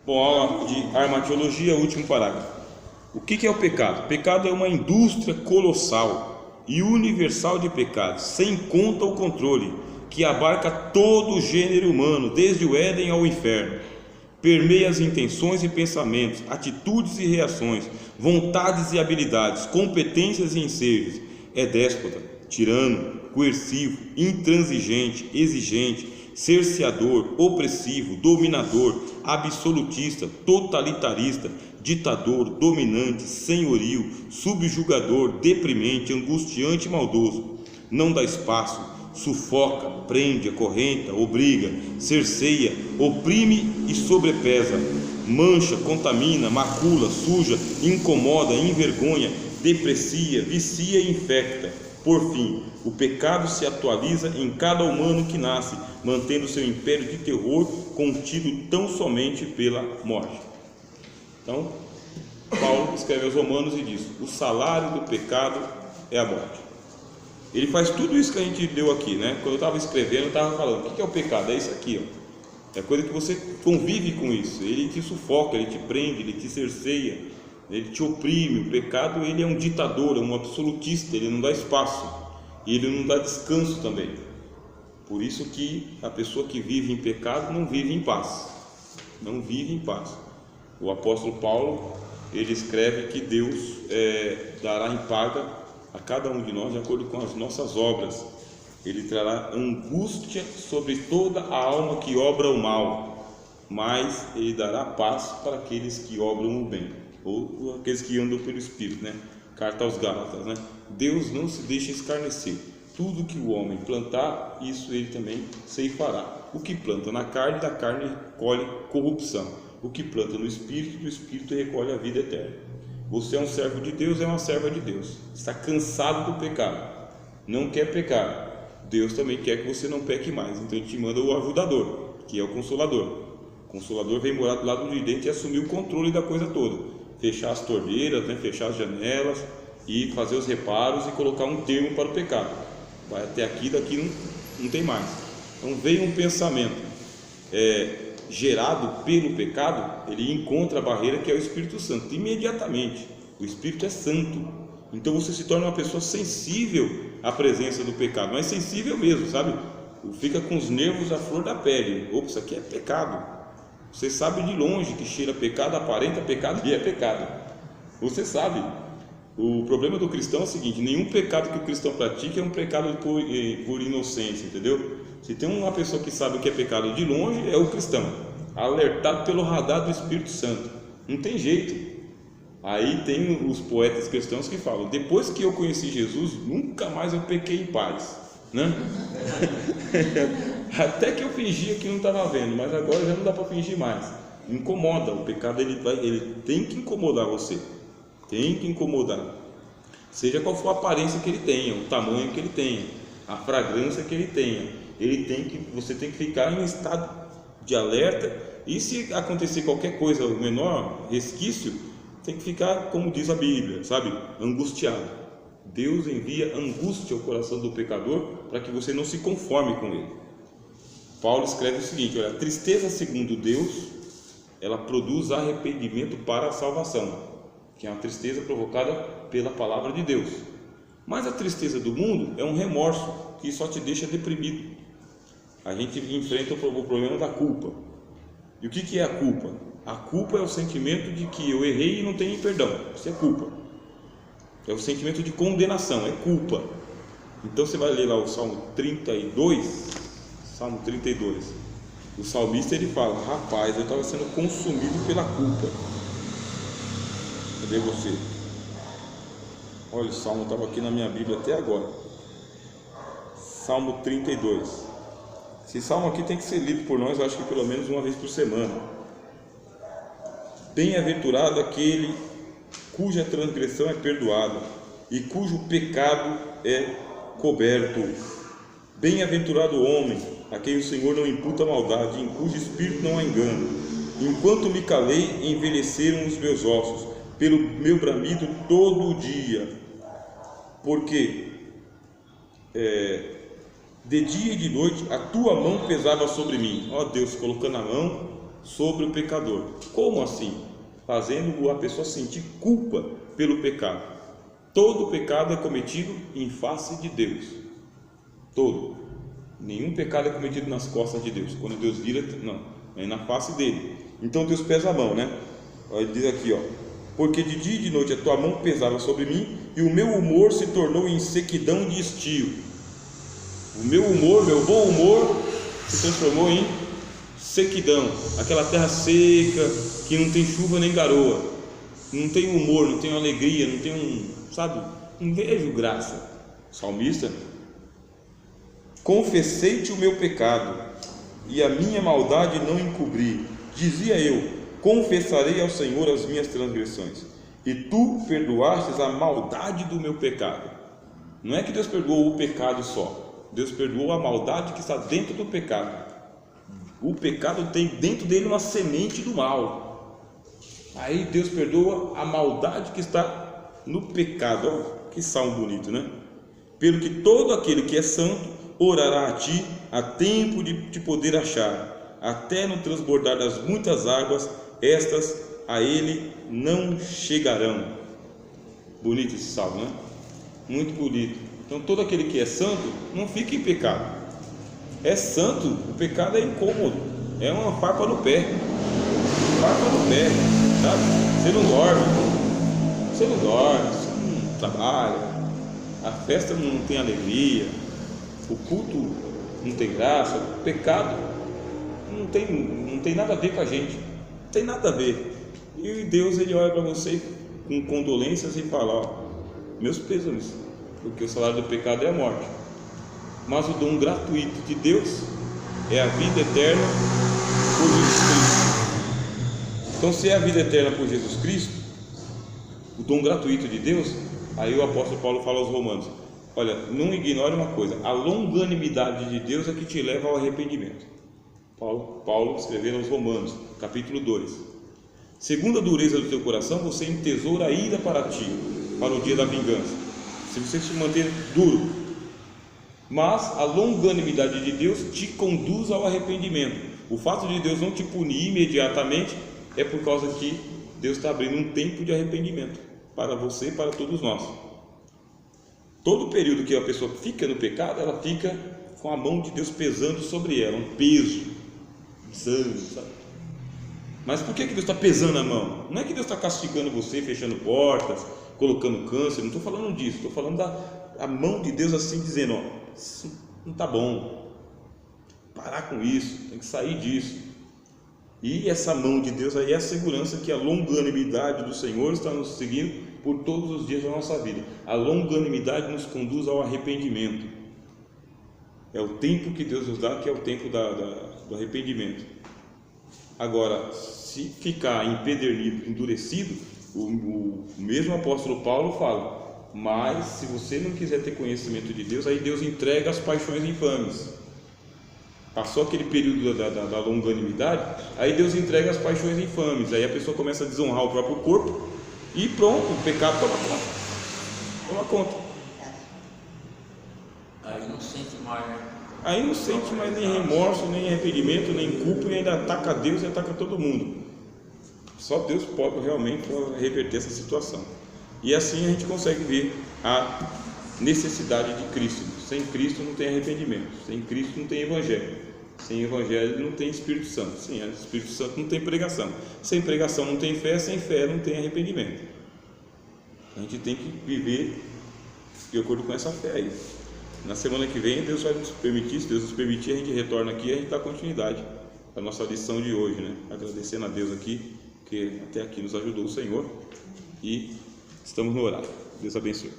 Bom, aula de armatiologia, último parágrafo. O que é o pecado? O pecado é uma indústria colossal e universal de pecados, sem conta ou controle, que abarca todo o gênero humano, desde o Éden ao inferno. Permeia as intenções e pensamentos, atitudes e reações, vontades e habilidades, competências e ensejos. É déspota, tirano, coercivo, intransigente, exigente, cerceador, opressivo, dominador, absolutista, totalitarista, ditador, dominante, senhorio, subjugador, deprimente, angustiante e maldoso. Não dá espaço, sufoca, prende, acorrenta, obriga, cerceia, oprime e sobrepesa, mancha, contamina, macula, suja, incomoda, envergonha, deprecia, vicia e infecta. Por fim, o pecado se atualiza em cada humano que nasce, mantendo seu império de terror contido tão somente pela morte. Então, Paulo escreve aos Romanos e diz: o salário do pecado é a morte. Ele faz tudo isso que a gente deu aqui, né? Quando eu estava escrevendo, eu estava falando: o que é o pecado? É isso aqui, ó. É coisa que você convive com isso. Ele te sufoca, ele te prende, ele te cerceia, ele te oprime. O pecado, ele é um ditador, é um absolutista, ele não dá espaço e ele não dá descanso também. Por isso que a pessoa que vive em pecado não vive em paz, não vive em paz. O apóstolo Paulo, ele escreve que Deus dará em paga a cada um de nós de acordo com as nossas obras. Ele trará angústia sobre toda a alma que obra o mal, mas ele dará paz para aqueles que obram o bem, ou aqueles que andam pelo Espírito, né? Carta aos Gálatas, né? Deus não se deixa escarnecer. Tudo que o homem plantar, isso ele também ceifará. O que planta na carne, da carne colhe corrupção. O que planta no Espírito, do Espírito recolhe a vida eterna. Você é um servo de Deus, é uma serva de Deus. Está cansado do pecado, não quer pecar. Deus também quer que você não peque mais. Então ele te manda o ajudador, que é o Consolador. O Consolador vem morar do lado de dentro e assumir o controle da coisa toda. Fechar as torneiras, né? Fechar as janelas e fazer os reparos e colocar um termo para o pecado. Vai até aqui, daqui não tem mais. Então veio um pensamento gerado pelo pecado, ele encontra a barreira que é o Espírito Santo, imediatamente. O Espírito é santo, então você se torna uma pessoa sensível à presença do pecado, mas sensível mesmo, sabe? Fica com os nervos à flor da pele. Opa, isso aqui é pecado. Você sabe de longe que cheira pecado, aparenta pecado e é pecado. Você sabe. O problema do cristão é o seguinte: nenhum pecado que o cristão pratica é um pecado por inocência, entendeu? Se tem uma pessoa que sabe o que é pecado de longe, é o cristão, alertado pelo radar do Espírito Santo. Não tem jeito. Aí tem os poetas cristãos que falam: depois que eu conheci Jesus, nunca mais eu pequei em paz, né? Até que eu fingia que não estava vendo, mas agora já não dá para fingir mais. Incomoda. O pecado ele tem que incomodar você. Tem que incomodar, seja qual for a aparência que ele tenha, o tamanho que ele tenha, a fragrância que ele tenha. Você tem que ficar em estado de alerta, e se acontecer qualquer coisa, o menor resquício, tem que ficar, como diz a Bíblia, sabe, angustiado. Deus envia angústia ao coração do pecador para que você não se conforme com ele. Paulo escreve o seguinte: olha, a tristeza segundo Deus, ela produz arrependimento para a salvação, que é uma tristeza provocada pela palavra de Deus. Mas a tristeza do mundo é um remorso que só te deixa deprimido. A gente enfrenta o problema da culpa. E o que é a culpa? A culpa é o sentimento de que eu errei e não tenho perdão. Isso é culpa. É o sentimento de condenação, é culpa. Então você vai ler lá o Salmo 32. Salmo 32. O salmista ele fala: rapaz, eu estava sendo consumido pela culpa. Cadê você? Olha, o Salmo estava aqui na minha Bíblia até agora. Salmo 32. Esse Salmo aqui tem que ser lido por nós, eu acho que pelo menos uma vez por semana. Bem-aventurado aquele cuja transgressão é perdoada e cujo pecado é coberto. Bem-aventurado o homem a quem o Senhor não imputa maldade, em cujo espírito não há engano. Enquanto me calei, envelheceram os meus ossos pelo meu bramido todo o dia, porque de dia e de noite a tua mão pesava sobre mim. Ó Deus, colocando a mão sobre o pecador. Como assim? Fazendo a pessoa sentir culpa pelo pecado. Todo pecado é cometido em face de Deus. Todo. Nenhum pecado é cometido nas costas de Deus. Quando Deus vira, não, é na face dele. Então Deus pesa a mão, né? Ele diz aqui, ó: porque de dia e de noite a tua mão pesava sobre mim, e o meu humor se tornou em sequidão de estio. O meu humor, meu bom humor, se transformou em sequidão. Aquela terra seca, que não tem chuva nem garoa, não tem humor, não tem alegria, não tem não vejo graça. Salmista: confessei-te o meu pecado, e a minha maldade não encobri. Dizia eu: confessarei ao Senhor as minhas transgressões, e tu perdoastes a maldade do meu pecado. Não é que Deus perdoou o pecado só, Deus perdoou a maldade que está dentro do pecado. O pecado tem dentro dele uma semente do mal. Aí Deus perdoa a maldade que está no pecado. Olha que salmo bonito, né? Pelo que todo aquele que é santo orará a ti, a tempo de te poder achar, até no transbordar das muitas águas, estas a ele não chegarão. Bonito esse salmo, né? Muito bonito. Então todo aquele que é santo não fica em pecado. É santo, o pecado é incômodo, é uma farpa no pé, sabe? Você não dorme, você não trabalha, a festa não tem alegria, o culto não tem graça, o pecado não tem nada a ver com a gente, não tem nada a ver. E Deus, ele olha para você com condolências e fala: ó, meus pêsames, porque o salário do pecado é a morte, mas o dom gratuito de Deus é a vida eterna por Jesus Cristo. Então, se é a vida eterna por Jesus Cristo, o dom gratuito de Deus, aí o apóstolo Paulo fala aos Romanos: olha, não ignore uma coisa, a longanimidade de Deus é que te leva ao arrependimento. Paulo escrevendo aos Romanos, capítulo 2: segundo a dureza do teu coração, você entesoura a ira para ti, para o dia da vingança, se você se manter duro. Mas a longanimidade de Deus te conduz ao arrependimento. O fato de Deus não te punir imediatamente é por causa que Deus está abrindo um tempo de arrependimento para você e para todos nós. Todo período que a pessoa fica no pecado, ela fica com a mão de Deus pesando sobre ela, um peso, sabe? Mas por que Deus está pesando a mão? Não é que Deus está castigando você, fechando portas, colocando câncer, não estou falando disso, estou falando da mão de Deus assim dizendo: ó, isso não está bom, parar com isso, tem que sair disso. E essa mão de Deus aí é a segurança que a longanimidade do Senhor está nos seguindo por todos os dias da nossa vida. A longanimidade nos conduz ao arrependimento. É o tempo que Deus nos dá, que é o tempo do arrependimento. Agora, se ficar empedernido, endurecido, o mesmo apóstolo Paulo fala: mas se você não quiser ter conhecimento de Deus, aí Deus entrega as paixões infames. Passou aquele período da longanimidade, aí Deus entrega as paixões infames, aí a pessoa começa a desonrar o próprio corpo e pronto, o pecado toma conta. Aí não sente mais, né? Aí não sente mais nem remorso, nem arrependimento, nem culpa, e ainda ataca Deus e ataca todo mundo. Só Deus pode realmente reverter essa situação. E assim a gente consegue ver a necessidade de Cristo. Sem Cristo não tem arrependimento, sem Cristo não tem evangelho, sem evangelho não tem Espírito Santo, sem Espírito Santo não tem pregação, sem pregação não tem fé, sem fé não tem arrependimento. A gente tem que viver de acordo com essa fé aí. Na semana que vem Deus vai nos permitir, se Deus nos permitir, a gente retorna aqui e a gente dá continuidade à nossa lição de hoje, né? Agradecendo a Deus aqui, que até aqui nos ajudou o Senhor, e estamos no horário. Deus abençoe.